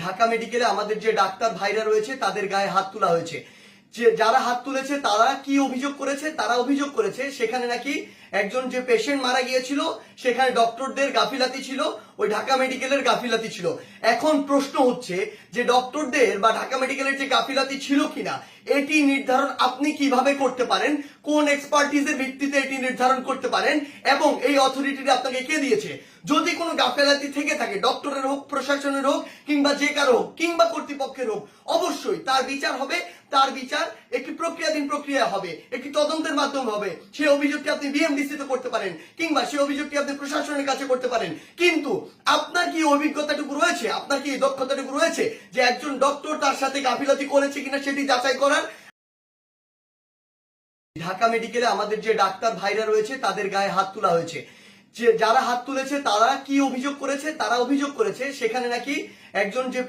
ঢাকা মেডিকেলে আমাদের যে ডাক্তার ভাইরা রয়েছে তাদের গায়ে হাত তোলা হয়েছে। যে যারা হাত তুলেছে তারা কি অভিযোগ করেছে? তারা অভিযোগ করেছে সেখানে নাকি একজন যে পেশেন্ট মারা গিয়েছিল সেখানে ডক্টরদের গাফিলাতি ছিল, ওই ঢাকা মেডিকেলের গাফিলাতি ছিল। এখন প্রশ্ন হচ্ছে যে ডক্টরদের বা ঢাকা মেডিকেলের যে গাফিলাতি ছিল কিনা এটি নির্ধারণ আপনি কিভাবে করতে পারেন, কোন এক্সপার্টিজের ভিত্তিতে এটি নির্ধারণ করতে পারেন এবং এই অথরিটিটা আপনাকে কে দিয়েছে? যদি কোনো গাফিলাতি থেকে থাকে, ডক্টরের হোক, প্রশাসনের হোক, কিংবা যে কারো হোক, কিংবা কর্তৃপক্ষের হোক, অবশ্যই তার বিচার হবে। তার বিচার একটি প্রক্রিয়াধীন প্রক্রিয়া হবে, একটি তদন্তের মাধ্যমে হবে। সেই অভিযোগটি আপনি বিএমডিসি তে করতে পারেন কিংবা সেই অভিযোগটি আপনি প্রশাসনের কাছে করতে পারেন। কিন্তু আপনার কি অভিজ্ঞতাটুকু রয়েছে, আপনার কি দক্ষতাটুকু রয়েছে যে একজন ডক্টর তার সাথে গাফিলতি করেছে কিনা সেটি যাচাই করার? ঢাকা মেডিকেলে আমাদের যে ডাক্তার ভাইরা রয়েছে তাদের গায়ে হাত তোলা হয়েছে। যে যারা হাত তুলেছে তারা কি অভিযোগ করেছে? তারা অভিযোগ করেছে সেখানে নাকি একজন যে